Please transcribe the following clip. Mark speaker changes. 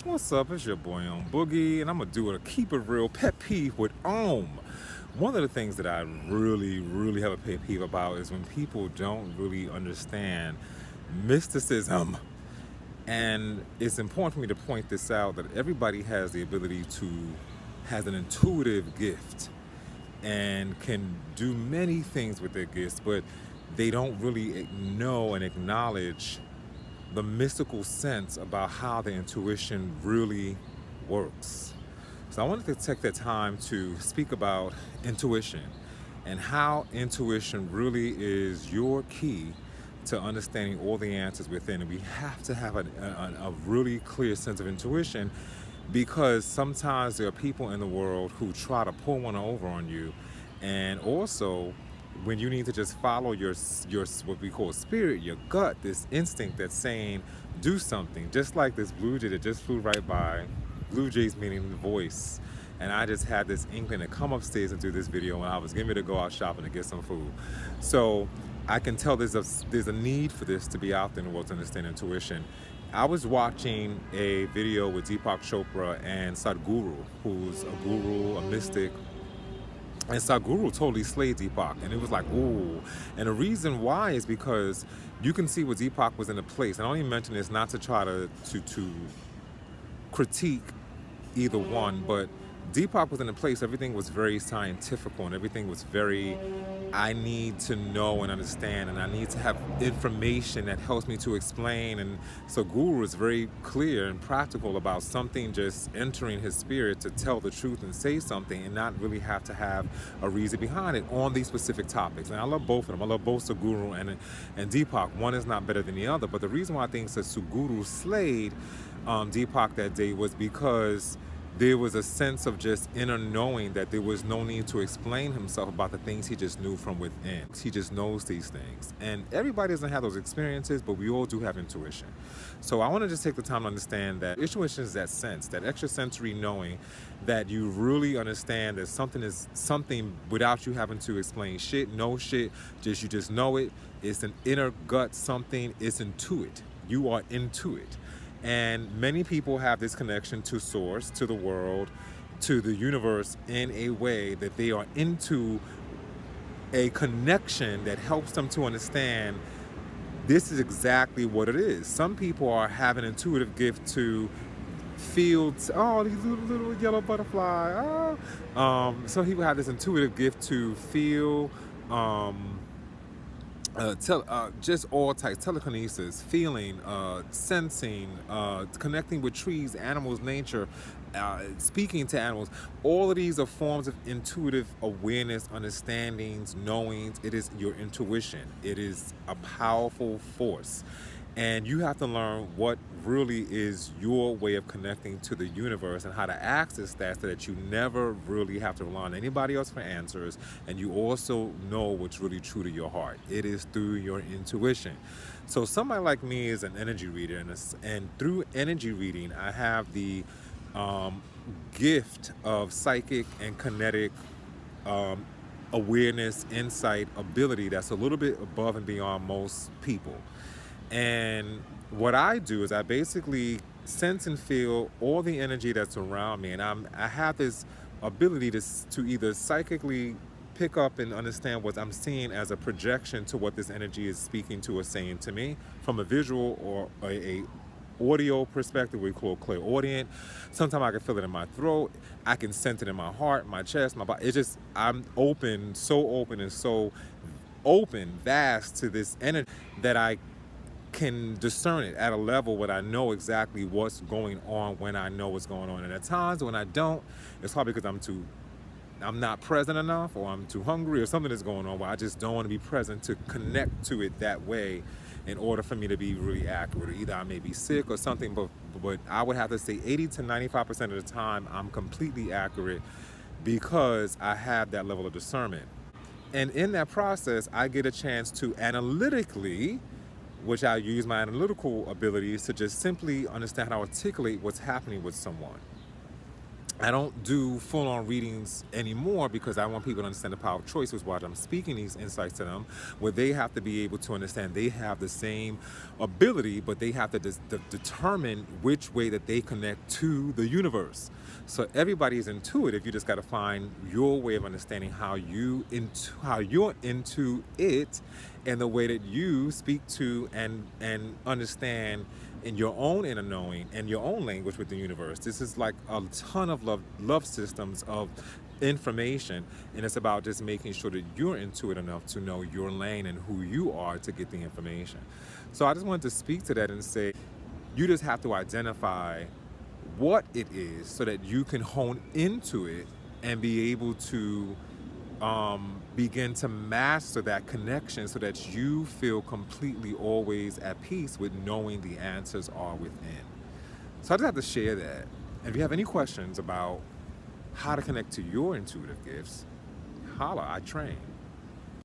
Speaker 1: What's up? It's your boy Om Boogie, and I'm gonna do a keep it real pet peeve with Om. One of the things that I really have a pet peeve about is when people don't really understand mysticism. And it's important for me to point this out that everybody has the ability has an intuitive gift and can do many things with their gifts, but they don't really know and acknowledge the mystical sense about how the intuition really works. So I wanted to take the time to speak about intuition and how intuition really is your key to understanding all the answers within. And we have to have a really clear sense of intuition, because sometimes there are people in the world who try to pull one over on you, and also when you need to just follow your what we call spirit, your gut, this instinct that's saying do something. Just like this blue jay that just flew right by. Blue jays meaning the voice. And I just had this inkling to come upstairs and do this video when I was getting ready to go out shopping to get some food. So I can tell there's a need for this to be out there in the world to understand intuition. I was watching a video with Deepak Chopra and Sadhguru, who's a guru, a mystic. And Sadhguru totally slayed Deepak, and it was like, ooh. And the reason why is because you can see where Deepak was in a place. And I only mention this not to try to critique either one, but Deepak was in a place, everything was very scientific, and everything was very, I need to know and understand, and I need to have information that helps me to explain. And so Guru is very clear and practical about something just entering his spirit to tell the truth and say something, and not really have to have a reason behind it on these specific topics. And I love both of them. I love both Sadhguru and Deepak. One is not better than the other, but the reason why I think that Sadhguru slayed Deepak that day was because there was a sense of just inner knowing that there was no need to explain himself about the things he just knew from within. He just knows these things. And everybody doesn't have those experiences, but we all do have intuition. So I want to just take the time to understand that intuition is that sense, that extrasensory knowing that you really understand that something is something without you having to explain shit, no shit, you just know it. It's an inner gut something, it's intuit. You are into it. And many people have this connection to source, to the world, to the universe in a way that they are into a connection that helps them to understand this is exactly what it is. Some people have an intuitive gift to feel, oh, these little yellow butterfly. Oh. Some people have this intuitive gift to feel, just all types, telekinesis, feeling, sensing, connecting with trees, animals, nature, speaking to animals. All of these are forms of intuitive awareness, understandings, knowings. It is your intuition. It is a powerful force. And you have to learn what really is your way of connecting to the universe and how to access that, so that you never really have to rely on anybody else for answers. And you also know what's really true to your heart. It is through your intuition. So somebody like me is an energy reader, and through energy reading, I have the gift of psychic and kinetic awareness, insight, ability that's a little bit above and beyond most people. And what I do is I basically sense and feel all the energy that's around me, and I have this ability to either psychically pick up and understand what I'm seeing as a projection to what this energy is speaking to or saying to me from a visual or a audio perspective we call clairaudient. Sometimes I can feel it in my throat. I can sense it in my heart, my chest, my body. It's just, I'm open, so open and so open, vast to this energy that I can discern it at a level where I know exactly what's going on when I know what's going on. And at times when I don't, it's probably because I'm not present enough, or I'm too hungry, or something is going on where I just don't want to be present to connect to it that way in order for me to be really accurate. Or either I may be sick or something, but I would have to say 80 to 95% of the time I'm completely accurate, because I have that level of discernment. And in that process, I get a chance to analytically, which I use my analytical abilities to just simply understand how to articulate what's happening with someone. I don't do full-on readings anymore because I want people to understand the power of choice, which is why I'm speaking these insights to them, where they have to be able to understand they have the same ability, but they have to determine which way that they connect to the universe. So everybody is intuitive. You just got to find your way of understanding how you're into it, and the way that you speak to and understand in your own inner knowing and your own language with the universe. This is like a ton of love systems of information, and it's about just making sure that you're intuitive enough to know your lane and who you are to get the information. So I just wanted to speak to that and say, you just have to identify what it is so that you can hone into it and be able to begin to master that connection so that you feel completely always at peace with knowing the answers are within. So I just have to share that. If you have any questions about how to connect to your intuitive gifts, holla, I train.